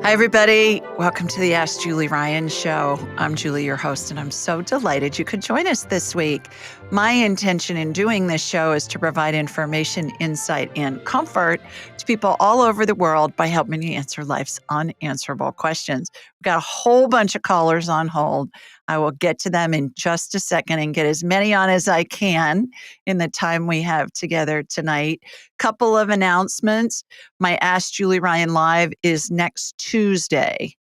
Hi, everybody. Welcome to the Ask Julie Ryan Show. I'm Julie, your host, and I'm so delighted you could join us this week. My intention in doing this show is to provide information, insight, and comfort to people all over the world by helping you answer life's unanswerable questions. We've got a whole bunch of callers on hold. I will get to them in just a second and get as many on as I can in the time we have together tonight. Couple of announcements. My Ask Julie Ryan Live is next Tuesday.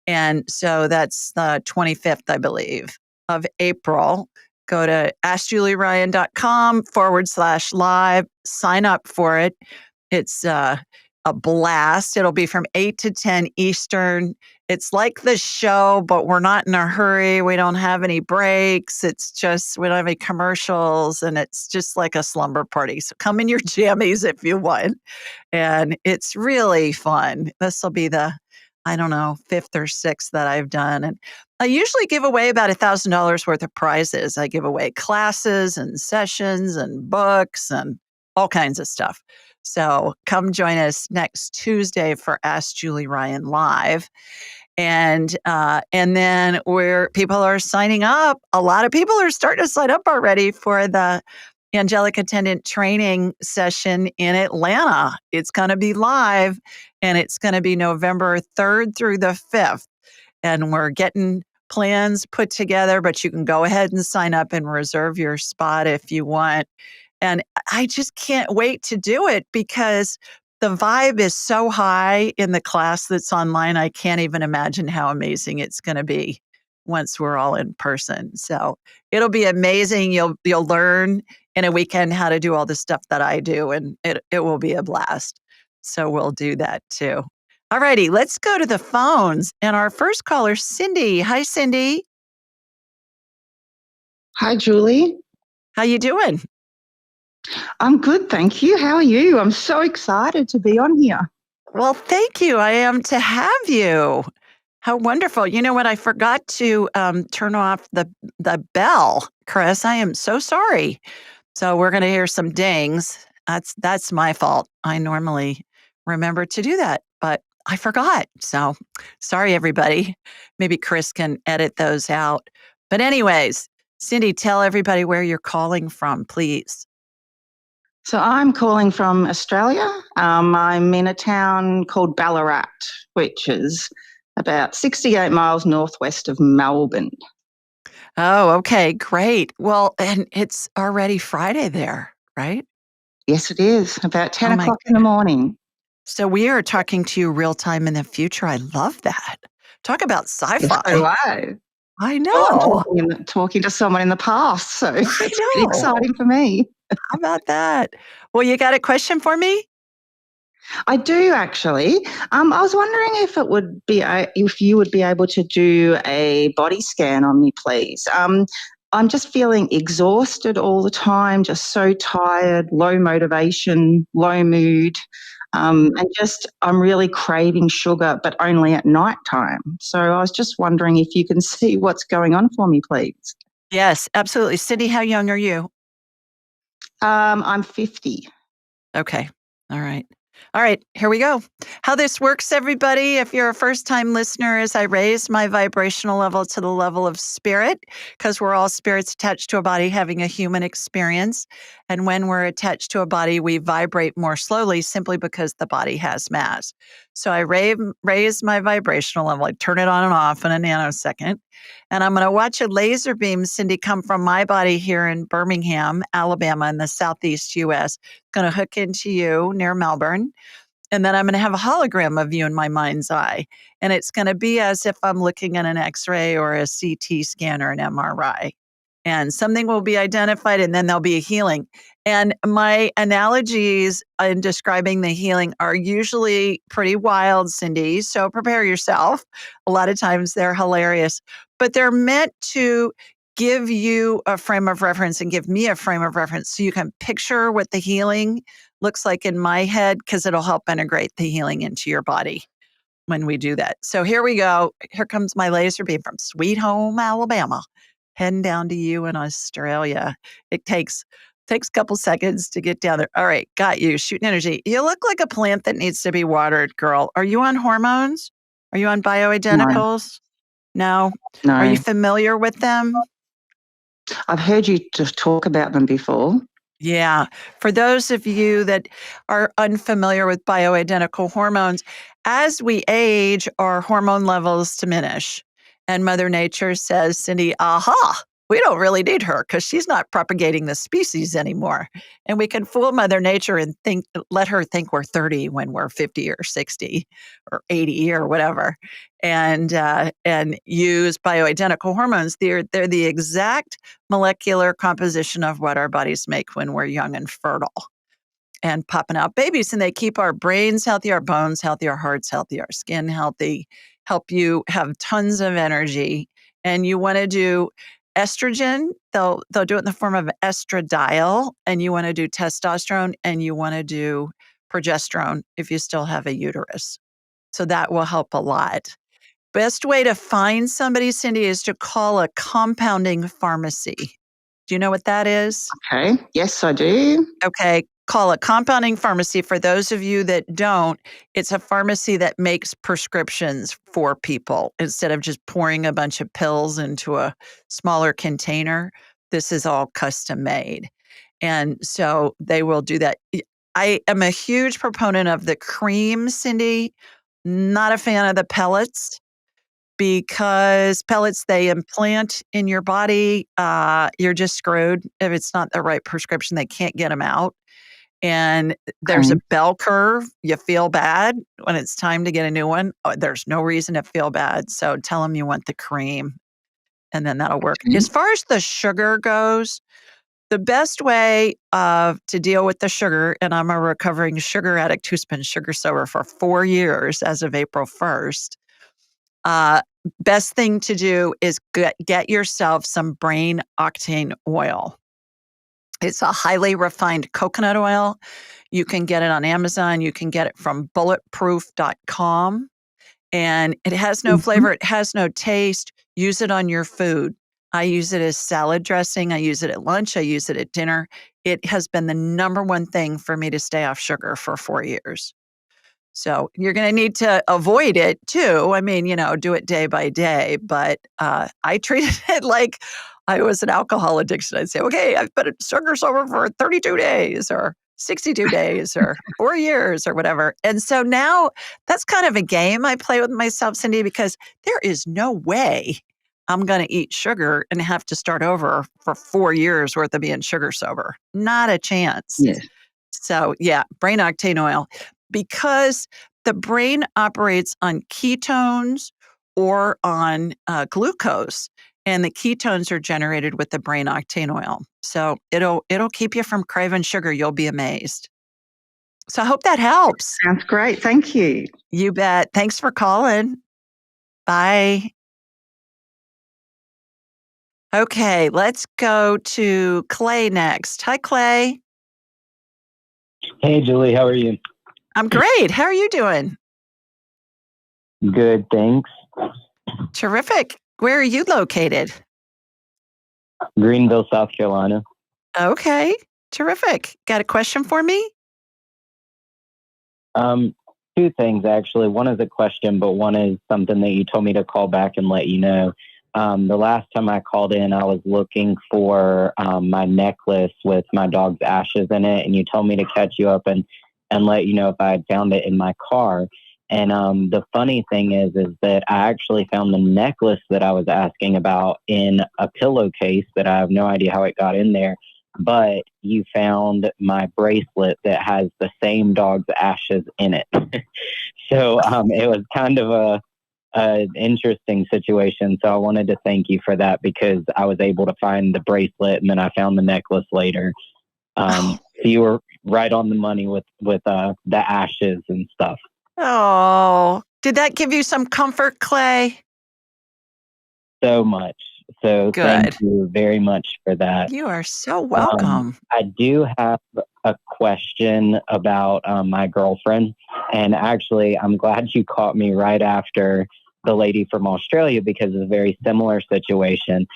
And so that's the 25th, I believe, of April. Go to askjulieryan.com/live, sign up for it. It's a blast. It'll be from 8 to 10 Eastern. It's like the show, but we're not in a hurry. We don't have any breaks. It's just, we don't have any commercials, and it's just like a slumber party. So come in your jammies if you want. And it's really fun. This will be the, I don't know, fifth or sixth that I've done. And I usually give away about $1,000 worth of prizes. I give away classes and sessions and books and all kinds of stuff. So come join us next Tuesday for Ask Julie Ryan Live. And then where people are signing up, a lot of people are starting to sign up already for the angelic attendant training session in Atlanta. It's going to be live, and it's going to be November 3rd through the 5th. And we're getting plans put together, but you can go ahead and sign up and reserve your spot if you want. And I just can't wait to do it because the vibe is so high in the class that's online. I can't even imagine how amazing it's going to be once we're all in person. So it'll be amazing. You'll learn in a weekend how to do all the stuff that I do, and it will be a blast. So we'll do that too. All righty, let's go to the phones. And our first caller, Cindy. Hi, Cindy. Hi, Julie. How you doing? I'm good, thank you. How are you? I'm so excited to be on here. Well, thank you. I am to have you. How wonderful. You know what? I forgot to turn off the bell, Chris. I am so sorry. So we're going to hear some dings. That's my fault. I normally remember to do that, but I forgot. So sorry, everybody. Maybe Chris can edit those out. But anyways, Cindy, tell everybody where you're calling from, please. So I'm calling from Australia. I'm in a town called Ballarat, which is about 68 miles northwest of Melbourne. Oh, okay, great. Well, and it's already Friday there, right? Yes, it is. About 10 Oh my o'clock in the morning. So we are talking to you real time in the future. I love that. Talk about Yes, so do sci-fi. I. I Well, I'm know. talking to someone in the past, so I it's pretty know. exciting for me. How about that? Well, you got a question for me? I do actually. I was wondering if you would be able to do a body scan on me, please. I'm just feeling exhausted all the time, just so tired, low motivation, low mood, and just I'm really craving sugar, but only at night time. So I was just wondering if you can see what's going on for me, please. Yes, absolutely. Cindy, how young are you? I'm 50. Okay. All right. All right, here we go. How this works, everybody, if you're a first-time listener, is I raise my vibrational level to the level of spirit, because we're all spirits attached to a body having a human experience. And when we're attached to a body, we vibrate more slowly simply because the body has mass. So I raise my vibrational level. I turn it on and off in a nanosecond. And I'm going to watch a laser beam, Cindy, come from my body here in Birmingham, Alabama, in the southeast U.S. Going to hook into you near Melbourne. And then I'm going to have a hologram of you in my mind's eye. And it's going to be as if I'm looking at an X-ray or a CT scan or an MRI. And something will be identified, and then there'll be a healing. And my analogies in describing the healing are usually pretty wild, Cindy. So prepare yourself. A lot of times they're hilarious, but they're meant to give you a frame of reference and give me a frame of reference so you can picture what the healing looks like in my head, because it'll help integrate the healing into your body when we do that. So here we go. Here comes my laser beam from Sweet Home, Alabama, heading down to you in Australia. It takes a couple seconds to get down there. All right, got you. Shooting energy. You look like a plant that needs to be watered, girl. Are you on hormones? Are you on No, bioidenticals? No. Are you no. familiar with them? I've heard you just talk about them before. Yeah. For those of you that are unfamiliar with bioidentical hormones, as we age, our hormone levels diminish. And Mother Nature says, Cindy, aha, we don't really need her because she's not propagating the species anymore. And we can fool Mother Nature and let her think we're 30 when we're 50 or 60 or 80 or whatever. And use bioidentical hormones. They're the exact molecular composition of what our bodies make when we're young and fertile and popping out babies. And they keep our brains healthy, our bones healthy, our hearts healthy, our skin healthy, help you have tons of energy. And you want to do estrogen, they'll do it in the form of estradiol, and you want to do testosterone, and you want to do progesterone if you still have a uterus. So that will help a lot. Best way to find somebody, Cindy, is to call a compounding pharmacy. Do you know what that is? Okay. Yes, I do. Okay, call a compounding pharmacy. For those of you that don't, it's a pharmacy that makes prescriptions for people instead of just pouring a bunch of pills into a smaller container. This is all custom made. And so they will do that. I am a huge proponent of the cream, Cindy, not a fan of the pellets because pellets they implant in your body, you're just screwed if it's not the right prescription. They can't get them out, and there's a Okay. bell curve. You feel bad when it's time to get a new one. There's no reason to feel bad, so tell them you want the cream, and then that'll work. Okay. As far as the sugar goes, the best way to deal with the sugar, and I'm a recovering sugar addict who's been sugar sober for 4 years as of April 1st. Uh, Best thing to do is get yourself some brain octane oil. It's a highly refined coconut oil. You can get it on Amazon. You can get it from bulletproof.com. And it has no Mhm. flavor, it has no taste. Use it on your food. I use it as salad dressing. I use it at lunch. I use it at dinner. It has been the number one thing for me to stay off sugar for 4 years. So you're going to need to avoid it too. I mean, do it day by day. But I treated it like I was an alcohol addiction. I'd say, okay, I've been at sugar sober for 32 days or 62 days or 4 years or whatever. And so now that's kind of a game I play with myself, Cindy, because there is no way I'm going to eat sugar and have to start over for 4 years worth of being sugar sober. Not a chance. Yes. So, yeah, brain octane oil, because the brain operates on ketones or on glucose, and the ketones are generated with the brain octane oil. So it'll keep you from craving sugar. You'll be amazed. So I hope that helps. Sounds great. Thank you. You bet. Thanks for calling. Bye. Okay, let's go to Clay next. Hi, Clay. Hey, Julie, how are you? I'm great. How are you doing? Good, thanks. Terrific. Where are you located? Greenville, South Carolina. Okay, terrific. Got a question for me? Two things actually. One is a question, but one is something that you told me to call back and let you know. The last time I called in, I was looking for my necklace with my dog's ashes in it, and you told me to catch you up and let you know if I had found it in my car. And the funny thing is that I actually found the necklace that I was asking about in a pillowcase that I have no idea how it got in there. But you found my bracelet that has the same dog's ashes in it. So it was kind of an interesting situation. So I wanted to thank you for that because I was able to find the bracelet and then I found the necklace later. So you were right on the money with the ashes and stuff. Oh, did that give you some comfort, Clay? So much. So thank Good. you very much for that. You are so welcome. I do have a question about my girlfriend. And actually, I'm glad you caught me right after the lady from Australia because it's a very similar situation.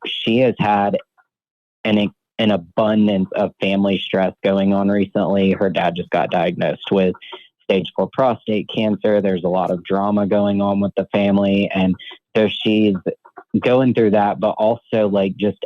She has had an abundance of family stress going on recently. Her dad just got diagnosed with stage 4 prostate cancer. There's a lot of drama going on with the family. And so she's going through that, but also like just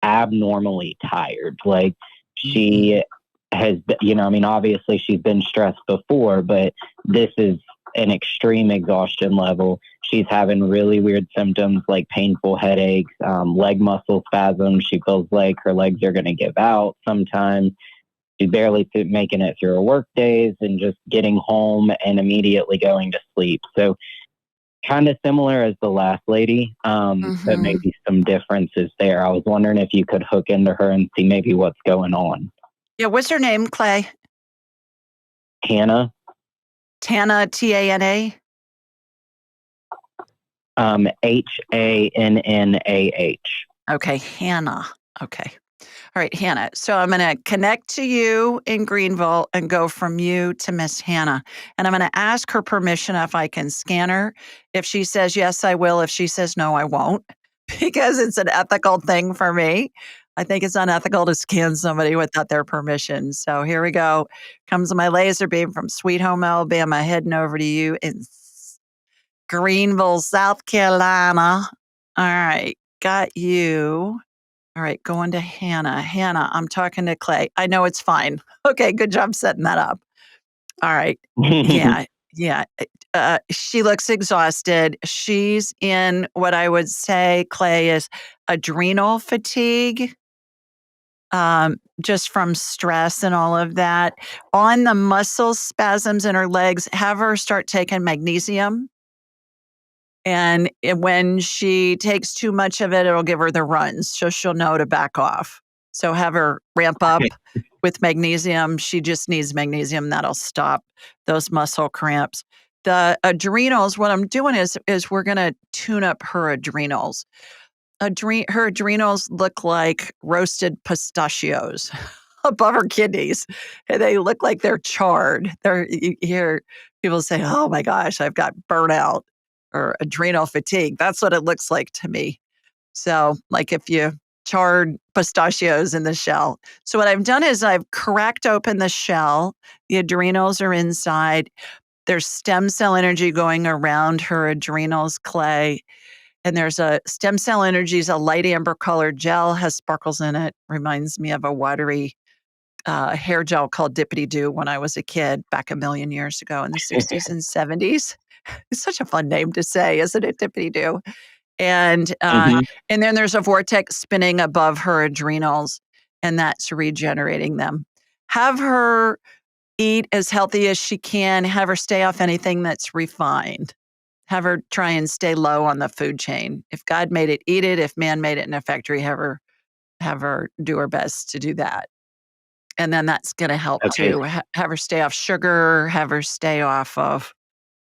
abnormally tired. Like she has, obviously she's been stressed before, but this is an extreme exhaustion level. She's having really weird symptoms like painful headaches, leg muscle spasms. She feels like her legs are going to give out sometimes. She's barely making it through her work days and just getting home and immediately going to sleep. So kind of similar as the last lady, but maybe some differences there. I was wondering if you could hook into her and see maybe what's going on. Yeah, what's her name, Clay? Hannah. Tana, T-A-N-A? H-A-N-N-A-H. Okay, Hannah. Okay. All right, Hannah. So I'm going to connect to you in Greenville and go from you to Miss Hannah. And I'm going to ask her permission if I can scan her. If she says yes, I will. If she says no, I won't, because it's an ethical thing for me. I think it's unethical to scan somebody without their permission. So here we go. Comes my laser beam from Sweet Home, Alabama, heading over to you in Greenville, South Carolina. All right, got you. All right, going to Hannah. Hannah, I'm talking to Clay. I know it's fine. Okay, good job setting that up. All right. Yeah. She looks exhausted. She's in what I would say, Clay, is adrenal fatigue, just from stress and all of that. On the muscle spasms in her legs, have her start taking magnesium. And when she takes too much of it, it'll give her the runs. So she'll know to back off. So have her ramp up with magnesium. She just needs magnesium. That'll stop those muscle cramps. The adrenals, what I'm doing is we're going to tune up her adrenals. Her adrenals look like roasted pistachios above her kidneys. And they look like they're charred. You hear people say, oh my gosh, I've got burnout or adrenal fatigue. That's what it looks like to me. So like if you charred pistachios in the shell. So what I've done is I've cracked open the shell. The adrenals are inside. There's stem cell energy going around her adrenals, Clay. And there's a stem cell energy is a light amber colored gel, has sparkles in it. Reminds me of a watery hair gel called Dippity Doo when I was a kid back a million years ago in the 60s and 70s. It's such a fun name to say, isn't it, Dippity Doo? And then there's a vortex spinning above her adrenals, and that's regenerating them. Have her eat as healthy as she can. Have her stay off anything that's refined. Have her try and stay low on the food chain. If God made it, eat it. If man made it in a factory, have her do her best to do that. And then that's going to help too. Have her stay off sugar. Have her stay off of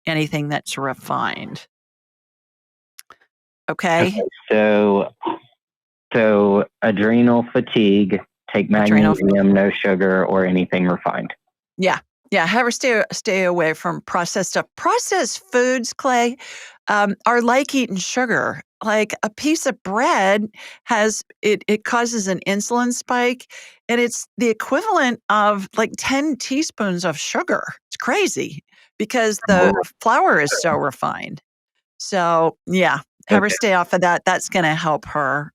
anything that's refined. Okay. So adrenal fatigue, take magnesium, no sugar or anything refined. Yeah. Have her stay away from processed stuff. Processed foods, Clay, are like eating sugar. Like a piece of bread it causes an insulin spike, and it's the equivalent of like 10 teaspoons of sugar. It's crazy because the flour is so refined. So yeah, have her stay off of that. That's going to help her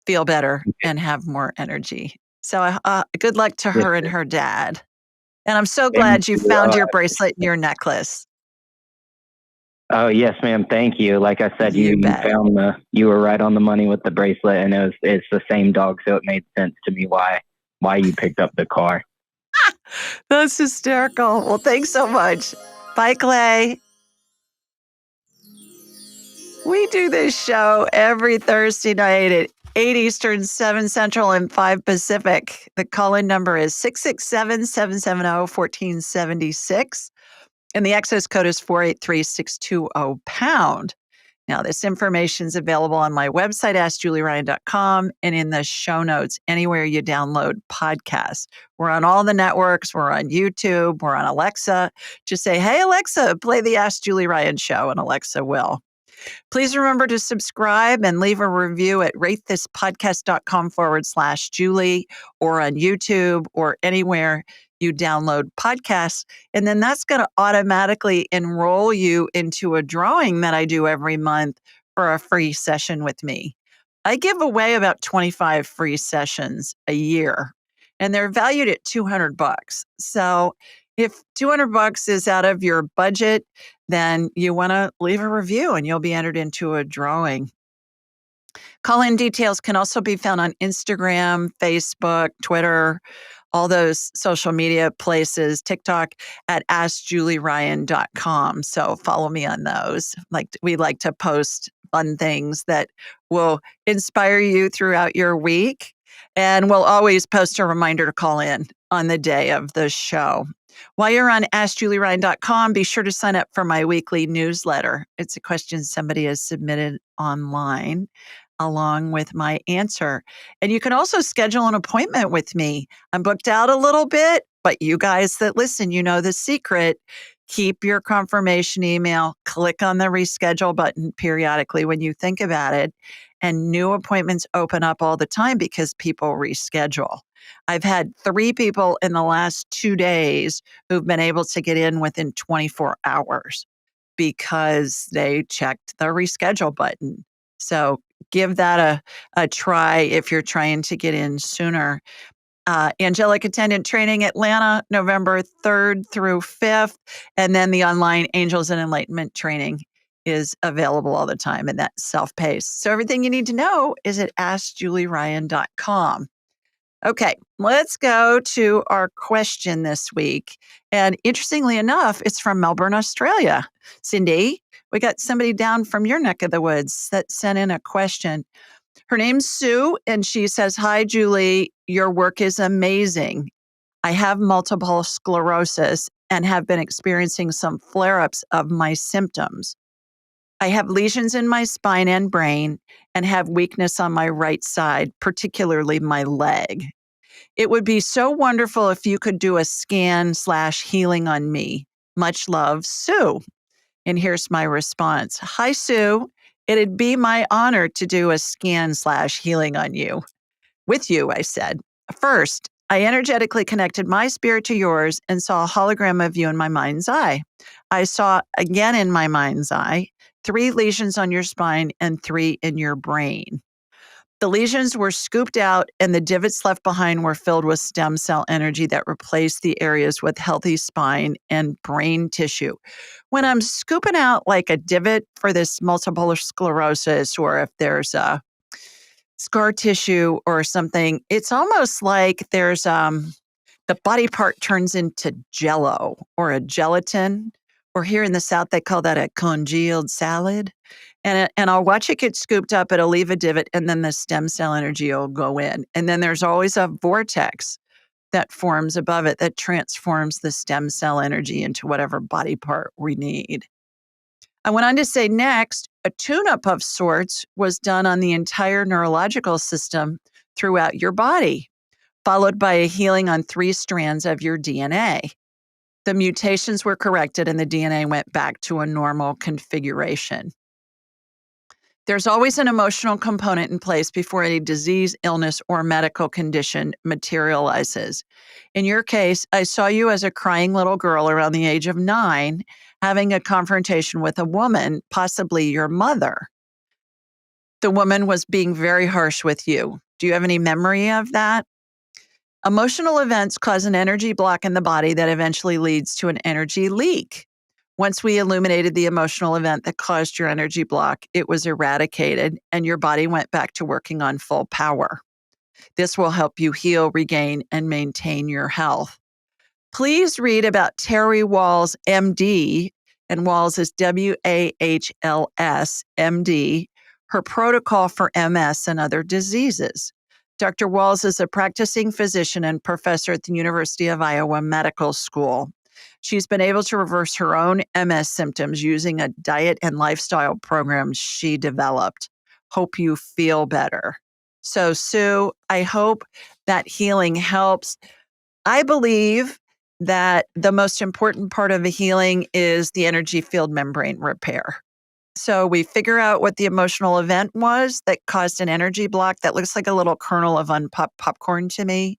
feel better and have more energy. So good luck to her and her dad. And I'm so glad you found your bracelet and your necklace. Oh, yes, ma'am. Thank you. Like I said, you were right on the money with the bracelet, and it's the same dog. So it made sense to me why you picked up the car. That's hysterical. Well, thanks so much. Bye, Clay. We do this show every Thursday night at 8 Eastern, 7 Central, and 5 Pacific. The call-in number is 667-770-1476. And the access code is 483620#. Now, this information is available on my website, AskJulieRyan.com, and in the show notes, anywhere you download podcasts. We're on all the networks. We're on YouTube. We're on Alexa. Just say, hey, Alexa, play the Ask Julie Ryan show, and Alexa will. Please remember to subscribe and leave a review at ratethispodcast.com/Julie or on YouTube or anywhere you download podcasts, and then that's going to automatically enroll you into a drawing that I do every month for a free session with me. I give away about 25 free sessions a year, and they're valued at $200. So if $200 is out of your budget, then you want to leave a review and you'll be entered into a drawing. Call-in details can also be found on Instagram, Facebook, Twitter, all those social media places, TikTok at AskJulieRyan.com. So follow me on those. We like to post fun things that will inspire you throughout your week. And we'll always post a reminder to call in on the day of the show. While you're on AskJulieRyan.com, be sure to sign up for my weekly newsletter. It's a question somebody has submitted online along with my answer. And you can also schedule an appointment with me. I'm booked out a little bit, but you guys that listen, you know the secret. Keep your confirmation email, click on the reschedule button periodically when you think about it. And new appointments open up all the time because people reschedule. I've had 3 people in the last 2 days who've been able to get in within 24 hours because they checked the reschedule button. So give that a try if you're trying to get in sooner. Angelic Attendant Training Atlanta, November 3rd through 5th. And then the online Angels and Enlightenment training is available all the time, and that's self-paced. So everything you need to know is at AskJulieRyan.com. Okay, let's go to our question this week. And interestingly enough, it's from Melbourne, Australia. Cindy, we got somebody down from your neck of the woods that sent in a question. Her name's Sue, and she says, "Hi, Julie, your work is amazing. I have multiple sclerosis and have been experiencing some flare-ups of my symptoms. I have lesions in my spine and brain and have weakness on my right side, particularly my leg. It would be so wonderful if you could do a scan/healing on me. Much love, Sue." And here's my response. Hi, Sue. It'd be my honor to do a scan/healing on you. With you, I said. First, I energetically connected my spirit to yours and saw a hologram of you in my mind's eye. I saw again in my mind's eye 3 lesions on your spine and 3 in your brain. The lesions were scooped out and the divots left behind were filled with stem cell energy that replaced the areas with healthy spine and brain tissue. When I'm scooping out like a divot for this multiple sclerosis, or if there's a scar tissue or something, it's almost like there's the body part turns into jello or a gelatin, or here in the South, they call that a congealed salad. And I'll watch it get scooped up, it'll leave a divot, and then the stem cell energy will go in. And then there's always a vortex that forms above it that transforms the stem cell energy into whatever body part we need. I went on to say next, a tune-up of sorts was done on the entire neurological system throughout your body, followed by a healing on 3 strands of your DNA. The mutations were corrected and the DNA went back to a normal configuration. There's always an emotional component in place before any disease, illness, or medical condition materializes. In your case, I saw you as a crying little girl around the age of 9, having a confrontation with a woman, possibly your mother. The woman was being very harsh with you. Do you have any memory of that? Emotional events cause an energy block in the body that eventually leads to an energy leak. Once we illuminated the emotional event that caused your energy block, it was eradicated and your body went back to working on full power. This will help you heal, regain, and maintain your health. Please read about Terry Wahls, MD, and Wahls is Wahls, MD, her protocol for MS and other diseases. Dr. Wahls is a practicing physician and professor at the University of Iowa Medical School. She's been able to reverse her own MS symptoms using a diet and lifestyle program she developed. Hope you feel better. So, Sue, I hope that healing helps. I believe that the most important part of the healing is the energy field membrane repair. So we figure out what the emotional event was that caused an energy block that looks like a little kernel of unpopped popcorn to me.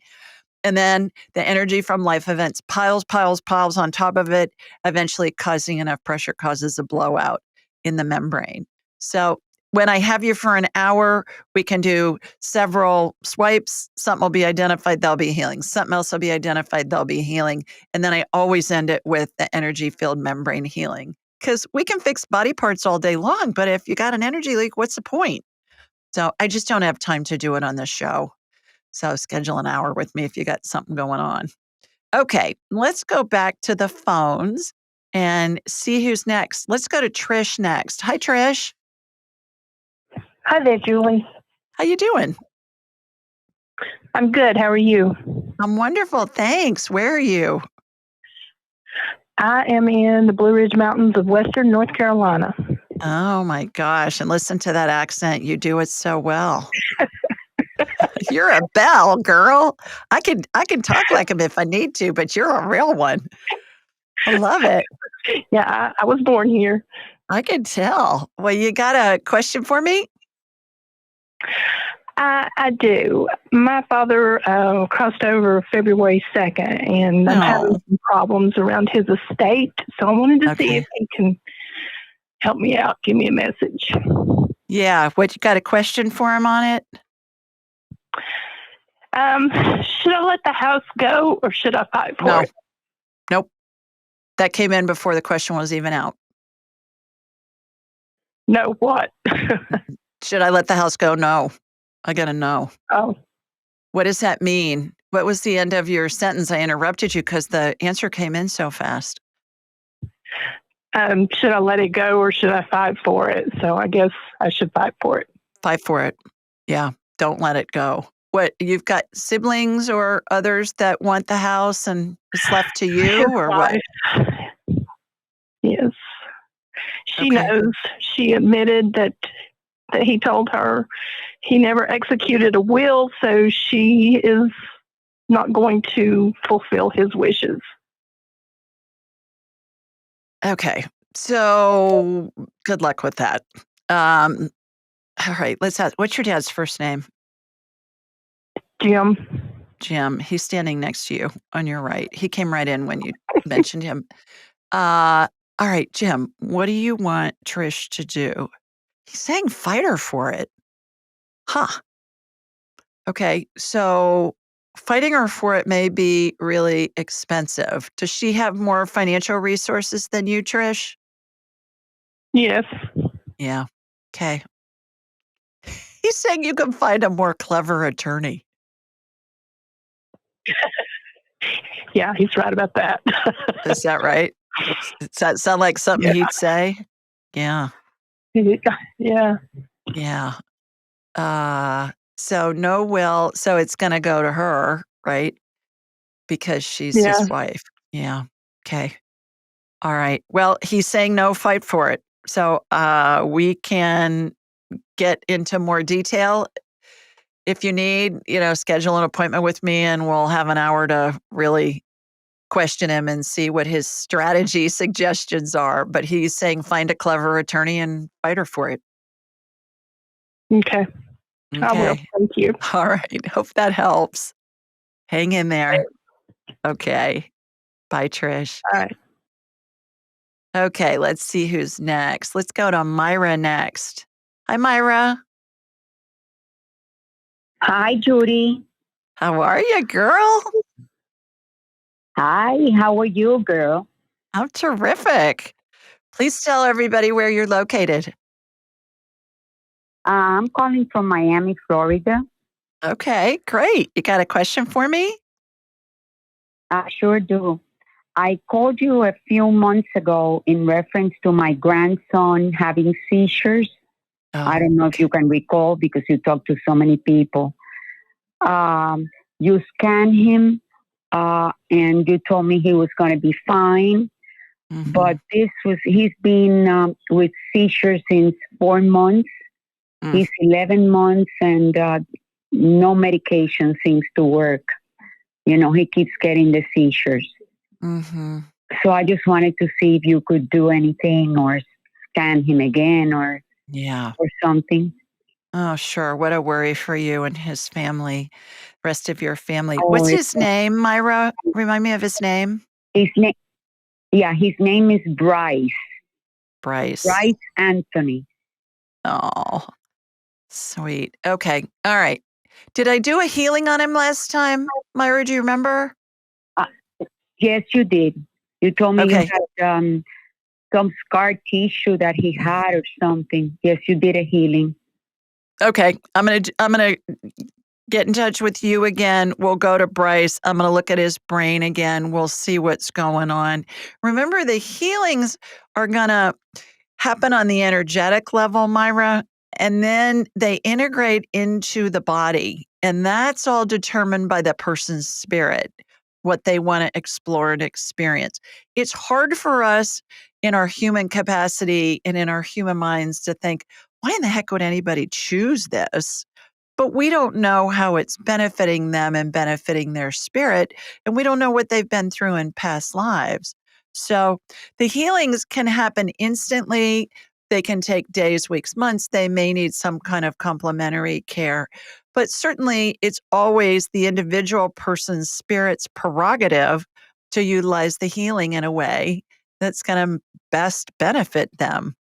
And then the energy from life events piles, piles, piles on top of it, eventually causing enough pressure causes a blowout in the membrane. So when I have you for an hour, we can do several swipes. Something will be identified, they'll be healing. Something else will be identified, they'll be healing. And then I always end it with the energy field membrane healing. Because we can fix body parts all day long, but if you got an energy leak, what's the point? So I just don't have time to do it on this show. So schedule an hour with me if you got something going on. Okay, let's go back to the phones and see who's next. Let's go to Trish next. Hi, Trish. Hi there, Julie. How you doing? I'm good. How are you? I'm wonderful, thanks. Where are you? I am in the Blue Ridge Mountains of Western North Carolina. Oh my gosh, and listen to that accent. You do it so well. You're a belle, girl. I can talk like him if I need to, but you're a real one. I love it. Yeah, I was born here. I can tell. Well, you got a question for me? I do. My father crossed over February 2nd, and I'm having some problems around his estate. So I wanted to see if he can help me out, give me a message. Yeah. What, you got a question for him on it? Should I let the house go or should I fight for it? Nope. That came in before the question was even out. No, what? Should I let the house go? No. I got to know. Oh. What does that mean? What was the end of your sentence? I interrupted you because the answer came in so fast. Should I let it go or should I fight for it? So I guess I should fight for it. Fight for it. Yeah. Don't let it go. What, you've got siblings or others that want the house and it's left to you or what? Yes. She knows. She admitted that he told her he never executed a will, so she is not going to fulfill his wishes. Okay. So good luck with that. All right. Let's ask, what's your dad's first name? Jim. Jim. He's standing next to you on your right. He came right in when you mentioned him. All right, Jim, what do you want Trish to do? He's saying fight her for it. Huh. Okay. So fighting her for it may be really expensive. Does she have more financial resources than you, Trish? Yes. Yeah. Okay. He's saying you can find a more clever attorney. Yeah, he's right about that. Is that right? Does that sound like something he'd say? Yeah. Yeah. Yeah. So no will. So it's going to go to her, right? Because she's his wife. Yeah. Okay. All right. Well, he's saying no, fight for it. So we can get into more detail if you need, schedule an appointment with me and we'll have an hour to really question him and see what his strategy suggestions are. But he's saying find a clever attorney and fight her for it. Okay. I will. Thank you. All right. Hope that helps. Hang in there. Okay. Bye, Trish. All right. Okay, let's see who's next. Let's go to Myra next. Hi, Myra. Hi, Judy. How are you, girl? Hi, how are you, girl? I'm terrific. Please tell everybody where you're located. I'm calling from Miami, Florida. Okay, great. You got a question for me? I sure do. I called you a few months ago in reference to my grandson having seizures. I don't know if you can recall because you talked to so many people. You scanned him and you told me he was going to be fine. Mm-hmm. But he's been with seizures since 4 months. He's 11 months and no medication seems to work. He keeps getting the seizures. Mm-hmm. So I just wanted to see if you could do anything or scan him again or something. Oh, sure. What a worry for you and his family. rest of your family. Oh, What's his name, Myra? Remind me of his name. His name, his name is Bryce. Bryce. Bryce Anthony. Oh, sweet. Okay. All right. Did I do a healing on him last time, Myra? Do you remember? Yes, you did. You told me Okay. you had some scar tissue that he had or something. Yes, you did a healing. Okay. I'm gonna get in touch with you again. We'll go to Bryce. I'm gonna look at his brain again. We'll see what's going on. Remember, the healings are gonna happen on the energetic level, Myra, and then they integrate into the body. And that's all determined by the person's spirit, what they want to explore and experience. It's hard for us in our human capacity and in our human minds to think, why in the heck would anybody choose this? But we don't know how it's benefiting them and benefiting their spirit. And we don't know what they've been through in past lives. So the healings can happen instantly. They can take days, weeks, months. They may need some kind of complementary care. But certainly, it's always the individual person's spirit's prerogative to utilize the healing in a way that's going to best benefit them.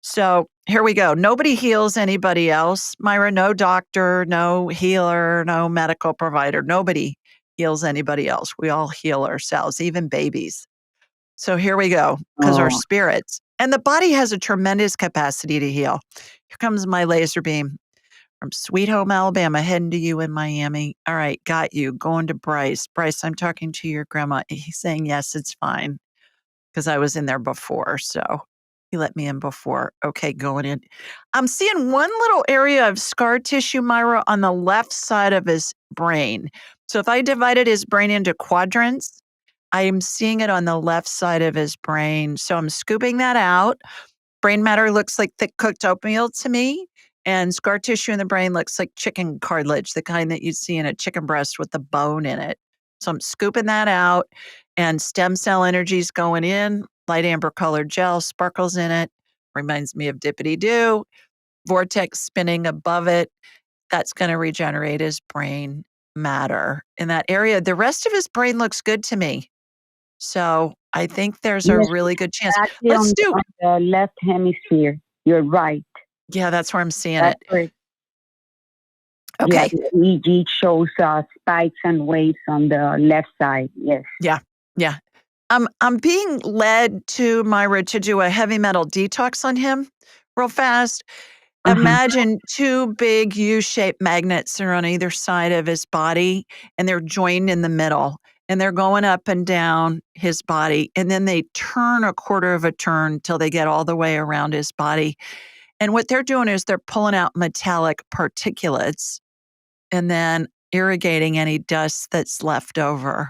So here we go. Nobody heals anybody else. Myra, no doctor, no healer, no medical provider. Nobody heals anybody else. We all heal ourselves, even babies. So here we go, because our spirits and the body has a tremendous capacity to heal. Here comes my laser beam from Sweet Home, Alabama, heading to you in Miami. All right, got you. Going to Bryce. Bryce, I'm talking to your grandma. He's saying, yes, it's fine, because I was in there before. So he let me in before. Okay, going in. I'm seeing one little area of scar tissue, Myra, on the left side of his brain. So if I divided his brain into quadrants, I am seeing it on the left side of his brain. So I'm scooping that out. Brain matter looks like thick cooked oatmeal to me. And scar tissue in the brain looks like chicken cartilage, the kind that you'd see in a chicken breast with the bone in it. So I'm scooping that out, and stem cell energy's going in. Light amber colored gel sparkles in it. Reminds me of Dippity Doo. Vortex spinning above it. That's going to regenerate his brain matter in that area. The rest of his brain looks good to me. So I think there's a really good chance. Exactly Let's do. on the left hemisphere. You're right. Yeah, that's where I'm seeing That's it. correct. Okay. Yeah, the EEG shows spikes and waves on the left side. Yes. Yeah. I'm being led to Myra to do a heavy metal detox on him real fast. Imagine two big U-shaped magnets are on either side of his body, and they're joined in the middle, and they're going up and down his body, and then they turn a quarter of a turn till they get all the way around his body. And what they're doing is they're pulling out metallic particulates and then irrigating any dust that's left over.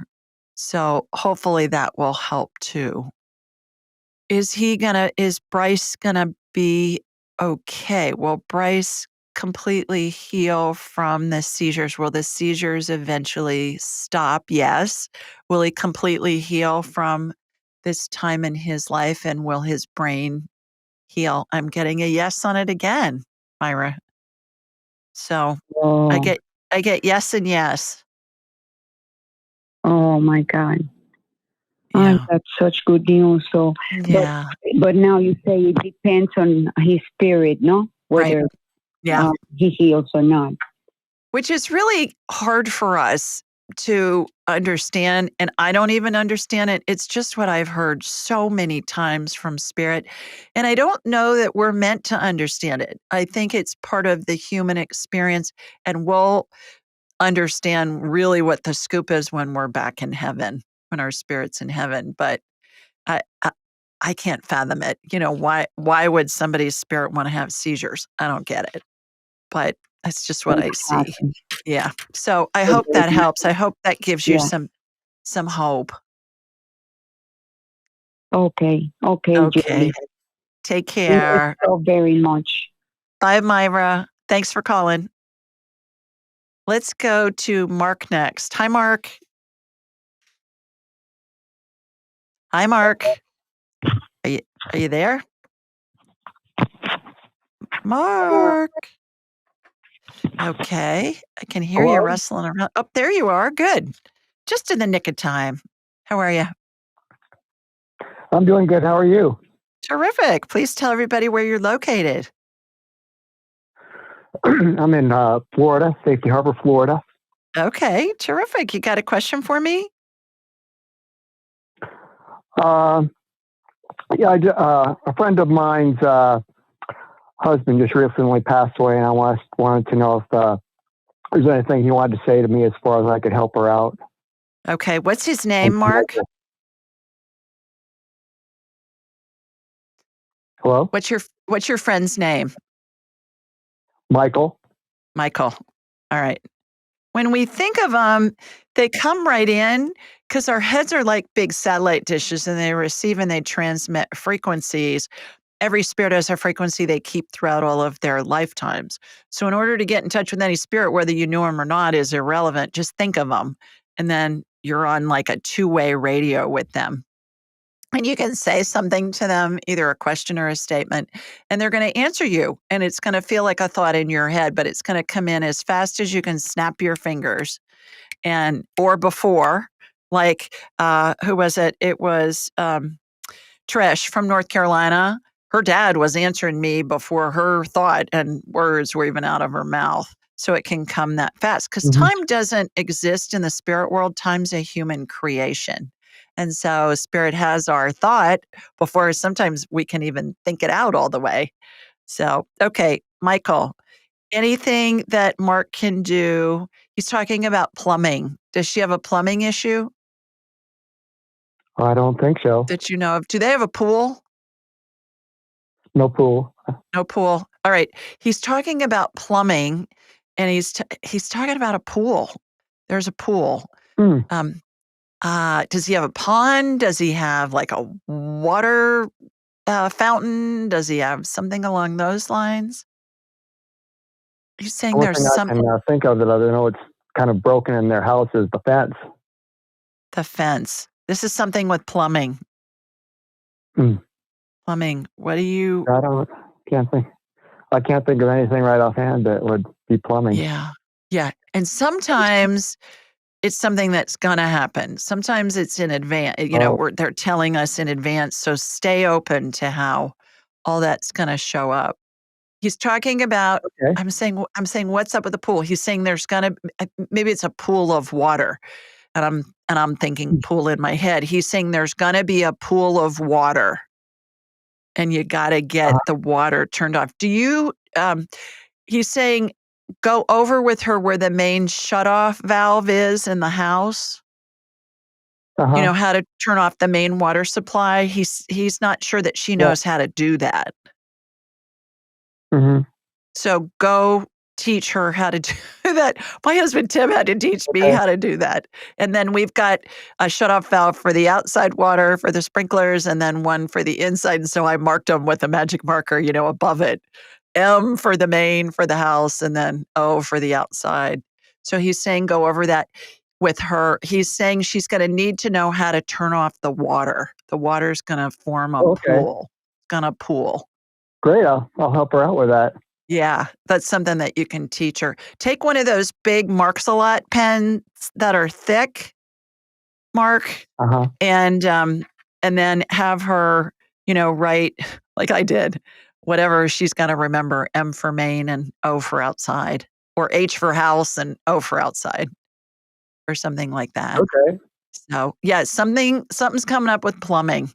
So hopefully that will help too. Is Bryce gonna be okay? Will Bryce completely heal from the seizures? Will the seizures eventually stop? Yes. Will he completely heal from this time in his life, and will his brain heal? I'm getting a yes on it again, Myra. So I get yes and yes. Oh my God. Yeah. That's such good news. So, Yeah. but now you say it depends on his spirit, no? Whether Yeah. he heals or not. Which is really hard for us to understand, and I don't even understand it. It's just what I've heard so many times from spirit, and I don't know that we're meant to understand it. I think it's part of the human experience, and we'll understand really what the scoop is when we're back in heaven, when our spirit's in heaven, but I I, I can't fathom it. Why would somebody's spirit want to have seizures? I don't get it. But that's just what I see. Yeah. So I hope that helps. I hope that gives you some hope. Okay. Okay. Julie. Take Thank you care. so very much. Bye, Myra. Thanks for calling. Let's go to Mark next. Hi, Mark. Hi, Mark. Are you there? Mark. Okay. I can hear you Hello? rustling around. Oh, there you are. Good. Just in the nick of time. How are you? I'm doing good. How are you? Terrific. Please tell everybody where you're located. I'm in Florida, Safety Harbor, Florida. Okay. Terrific. You got a question for me? Yeah, a friend of mine's husband just recently passed away, and I wanted to know if there's anything he wanted to say to me as far as I could help her out. Okay. What's his name, Mark? Hello? What's your friend's name? Michael? Michael. All right. When we think of them, they come right in because our heads are like big satellite dishes and they receive and they transmit frequencies. Every spirit has a frequency they keep throughout all of their lifetimes. So in order to get in touch with any spirit, whether you knew them or not is irrelevant. Just think of them. And then you're on like a two-way radio with them. And you can say something to them, either a question or a statement, and they're going to answer you. And it's going to feel like a thought in your head, but it's going to come in as fast as you can snap your fingers. And or before, like who was it? It was Trish from North Carolina. Her dad was answering me before her thought and words were even out of her mouth. So it can come that fast because time doesn't exist in the spirit world. Time's a human creation. And so spirit has our thought before sometimes we can even think it out all the way. So, okay, Michael, anything that Mark can do? He's talking about plumbing. Does she have a plumbing issue I don't think so. that you know of? Do they have a pool? No pool. No pool. All right. He's talking about plumbing and he's talking about a pool. There's a pool. Mm. Does he have a pond? Does he have like a water fountain? Does he have something along those lines? He's The saying only there's thing I can think of that I know it's kind of broken in their house is the fence. the fence. This is something with plumbing. Mm. Plumbing. What do you? I can't think of anything right offhand that would be plumbing. Yeah. Yeah. And sometimes it's something that's going to happen. Sometimes it's in advance, they're telling us in advance. So stay open to how all that's going to show up. He's talking about, Okay. I'm saying, what's up with the pool? He's saying there's going to, maybe it's a pool of water. And I'm thinking pool in my head. He's saying there's going to be a pool of water and you got to get the water turned off. Do you, he's saying, go over with her where the main shutoff valve is in the house. You know how to turn off the main water supply. He's not sure that she knows how to do that. So go teach her how to do that. My husband Tim had to teach me how to do that. And then we've got a shutoff valve for the outside water for the sprinklers, and then one for the inside. And so I marked them with a magic marker, above it. M for the main for the house, and then O for the outside. So he's saying go over that with her. He's saying she's going to need to know how to turn off the water. The water's going to form a pool. It's going to pool. Great. I'll help her out with that. Yeah, that's something that you can teach her. Take one of those big Marks-a-Lot pens that are thick, Mark, and then have her, write like I did, whatever she's going to remember, M for main and O for outside, or H for house and O for outside, or something like that. Okay. So yeah, something's coming up with plumbing.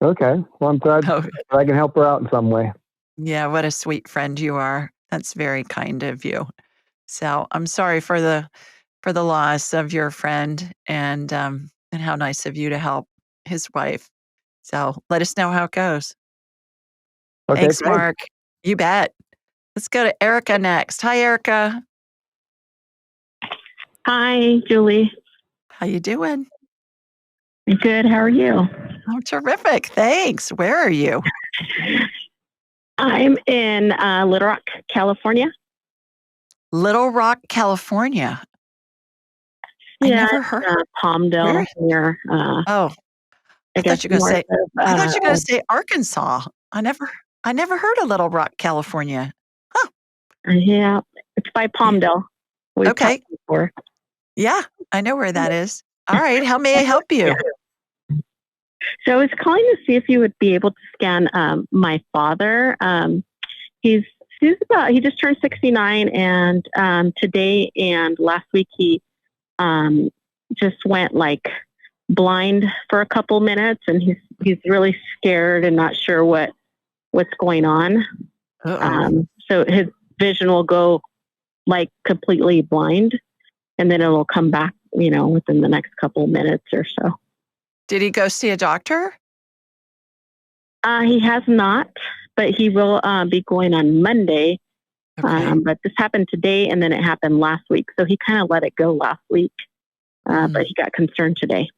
Okay. Well, I'm glad I can help her out in some way. Yeah, what a sweet friend you are. That's very kind of you. So I'm sorry for the loss of your friend and how nice of you to help his wife. So let us know how it goes. Okay, Thanks, Mark. You bet. Let's go to Erica next. Hi, Erica. Hi, Julie. How you doing? Good. How are you? Oh, terrific. Thanks. Where are you? I'm in Little Rock, California. Little Rock, California. I never heard. Palmdale near. I thought you were going to say Arkansas. I never heard of Little Rock, California. Yeah, it's by Palmdale. We've Okay. talked before. Yeah, I know where that is. All right. How may I help you? So I was calling to see if you would be able to scan my father. He's he just turned 69, and today and last week he just went like blind for a couple minutes, and he's really scared and not sure what's going on. So his vision will go like completely blind, and then it'll come back, within the next couple minutes or so. Did he go see a doctor? He has not, but he will be going on Monday. Okay. But this happened today, and then it happened last week. So he kind of let it go last week, but he got concerned today.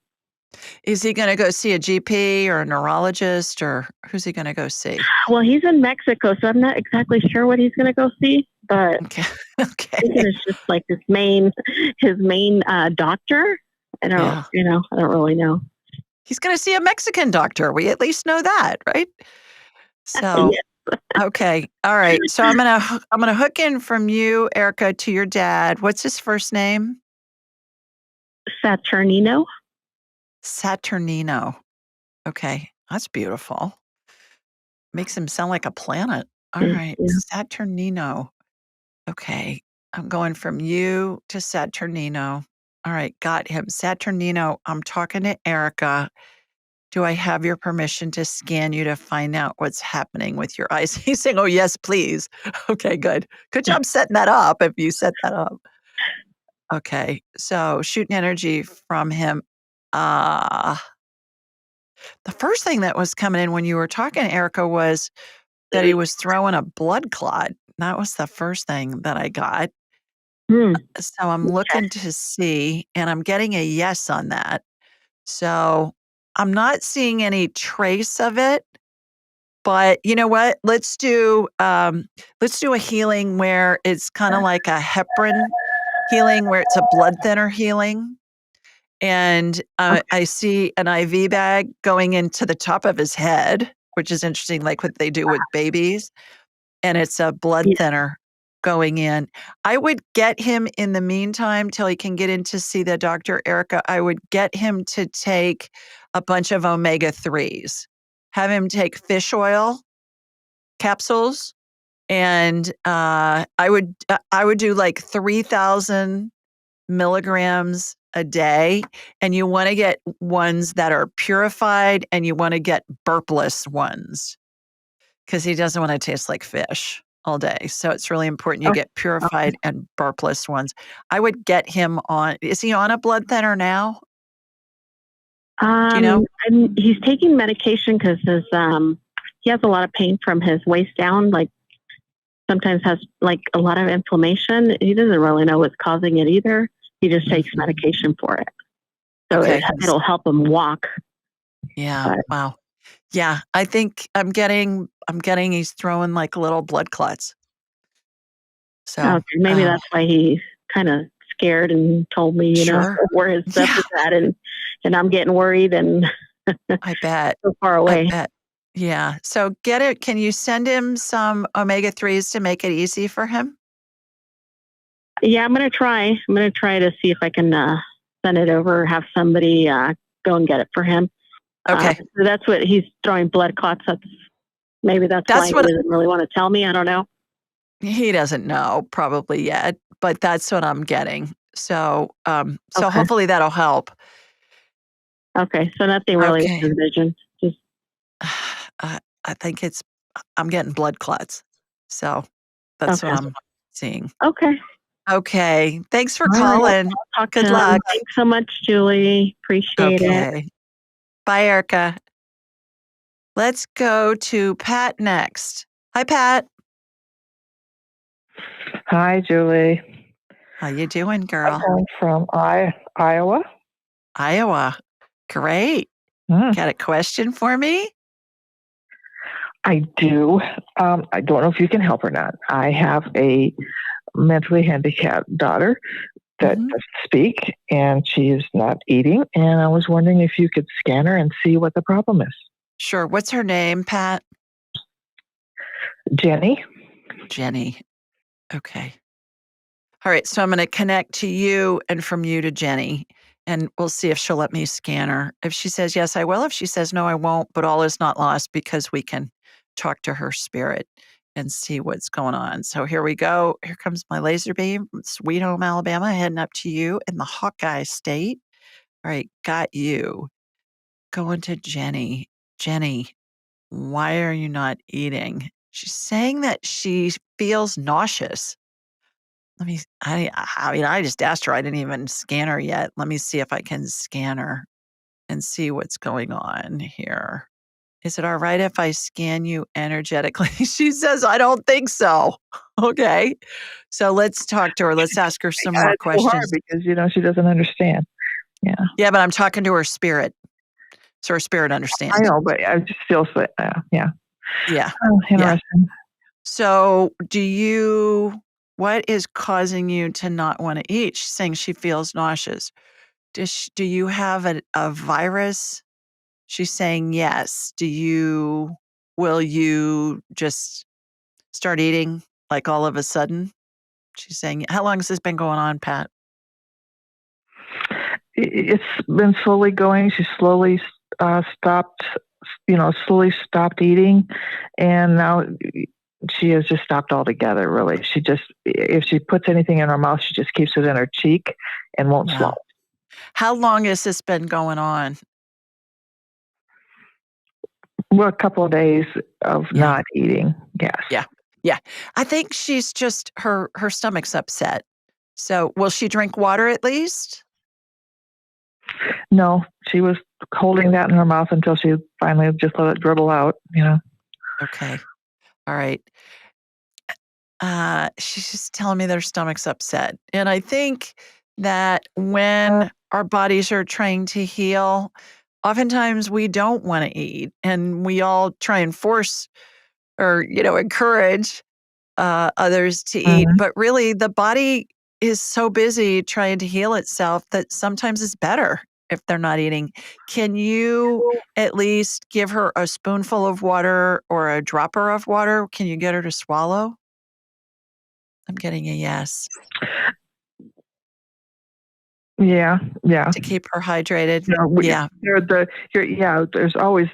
Is he going to go see a GP or a neurologist, or who's he going to go see? Well, he's in Mexico, so I'm not exactly sure what he's going to go see, but Okay. I think it's just like his main doctor. I don't really know. He's going to see a Mexican doctor. We at least know that, right? So, okay. All right. So I'm going to hook in from you, Erica, to your dad. What's his first name? Saturnino. Saturnino. Okay. That's beautiful. Makes him sound like a planet. All right. Yeah. Saturnino. Okay. I'm going from you to Saturnino. All right. Got him. Saturnino, I'm talking to Erica. Do I have your permission to scan you to find out what's happening with your eyes? He's saying, oh, yes, please. Okay, good. Good job setting that up if you set that up. Okay. So shooting energy from him. The first thing that was coming in when you were talking, Erica, was that he was throwing a blood clot. That was the first thing that I got. So I'm looking to see, and I'm getting a yes on that. So I'm not seeing any trace of it, but you know what? Let's do a healing where it's kind of like a heparin healing, where it's a blood thinner healing. And I see an IV bag going into the top of his head, which is interesting, like what they do with babies. And it's a blood thinner going in. I would get him in the meantime till he can get in to see the doctor, Erica. I would get him to take a bunch of omega-3s. Have him take fish oil capsules, and I would do like 3,000 milligrams a day, and you want to get ones that are purified, and you want to get burpless ones because he doesn't want to taste like fish all day. So it's really important you get purified and burpless ones. I would get him on. Is he on a blood thinner now? Do you know? He's taking medication because he has a lot of pain from his waist down. Like sometimes has like a lot of inflammation. He doesn't really know what's causing it either. He just takes medication for it, so it'll help him walk. Yeah. Wow. Yeah, I think I'm getting he's throwing like little blood clots. So maybe that's why he's kind of scared and told me, where his stuff is at, and I'm getting worried, and I bet so far away. I bet. Yeah. So get it. Can you send him some omega-3s to make it easy for him? Yeah, I'm gonna try. I'm gonna try to see if I can send it over. Have somebody go and get it for him. Okay. So that's what he's throwing blood clots up. Maybe that's why he doesn't really want to tell me. I don't know. He doesn't know probably yet, but that's what I'm getting. So, hopefully that'll help. Okay. So nothing really with his vision. Just I think I'm getting blood clots. So that's what I'm seeing. Okay. Okay. Thanks for calling. Good luck. Thanks so much, Julie. Appreciate it. Bye, Erica. Let's go to Pat next. Hi, Pat. Hi, Julie. How you doing, girl? I'm from Iowa. Iowa. Great. Got a question for me? I do. I don't know if you can help or not. I have a mentally handicapped daughter that doesn't speak, and she is not eating. And I was wondering if you could scan her and see what the problem is. Sure. What's her name, Pat? Jenny. Jenny. Okay. All right. So I'm going to connect to you and from you to Jenny, and we'll see if she'll let me scan her. If she says yes, I will. If she says no, I won't. But all is not lost because we can talk to her spirit and see what's going on. So here we go. Here comes my laser beam from Sweet Home, Alabama, heading up to you in the Hawkeye State. All right. Got you. Going to Jenny. Jenny, why are you not eating? She's saying that she feels nauseous. I just asked her. I didn't even scan her yet. Let me see if I can scan her and see what's going on here. Is it all right if I scan you energetically? She says, I don't think so. Okay. So let's talk to her. Let's ask her some more It's so hard questions. because she doesn't understand. Yeah. Yeah, but I'm talking to her spirit. So her spirit understands. I know, but I just feel so, yeah. Yeah. Oh, interesting. So what is causing you to not want to eat? She's saying she feels nauseous. Do you have a virus? She's saying yes. Will you just start eating like all of a sudden? She's saying, how long has this been going on, Pat? It's been slowly going. She slowly stopped eating, and now she has just stopped altogether, really. If she puts anything in her mouth, she just keeps it in her cheek and won't swallow. How long has this been going on? Well, a couple of days of not eating, yes. Yeah. I think she's just, her stomach's upset. So will she drink water at least? No, she was holding that in her mouth until she finally just let it dribble out, Okay. All right. She's just telling me their stomach's upset. And I think that when our bodies are trying to heal, oftentimes we don't want to eat, and we all try and force or, encourage others to eat. But really, the body is so busy trying to heal itself that sometimes it's better if they're not eating. Can you at least give her a spoonful of water or a dropper of water? Can you get her to swallow? I'm getting a yes. Yeah. To keep her hydrated. Yeah. There's always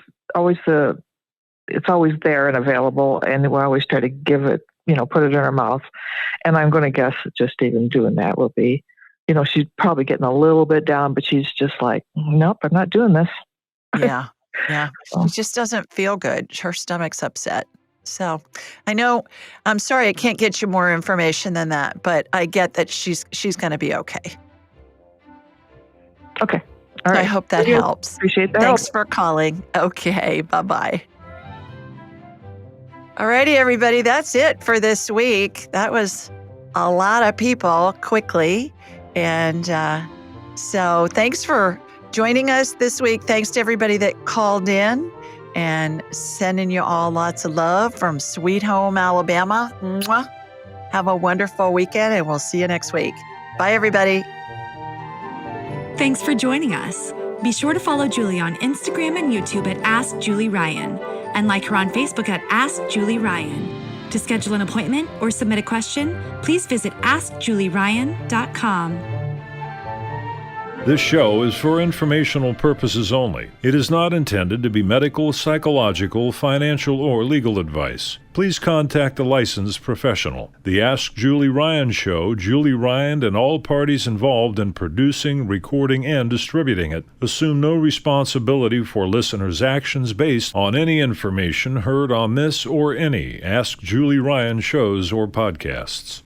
it's always there and available, and we always try to give it, put it in her mouth. And I'm going to guess that just even doing that will be, she's probably getting a little bit down, but she's just like, nope, I'm not doing this. Yeah. She just doesn't feel good. Her stomach's upset. So I know, I'm sorry I can't get you more information than that, but I get that she's going to be okay. Okay. All right. I hope that helps. Appreciate that. Thanks for calling. Okay. Bye-bye. All righty, everybody. That's it for this week. That was a lot of people quickly. And so thanks for joining us this week. Thanks to everybody that called in, and sending you all lots of love from Sweet Home, Alabama. Mwah. Have a wonderful weekend, and we'll see you next week. Bye, everybody. Thanks for joining us. Be sure to follow Julie on Instagram and YouTube at Ask Julie Ryan, and like her on Facebook at Ask Julie Ryan. To schedule an appointment or submit a question, please visit AskJulieRyan.com. This show is for informational purposes only. It is not intended to be medical, psychological, financial, or legal advice. Please contact a licensed professional. The Ask Julie Ryan Show, Julie Ryan and all parties involved in producing, recording, and distributing it assume no responsibility for listeners' actions based on any information heard on this or any Ask Julie Ryan shows or podcasts.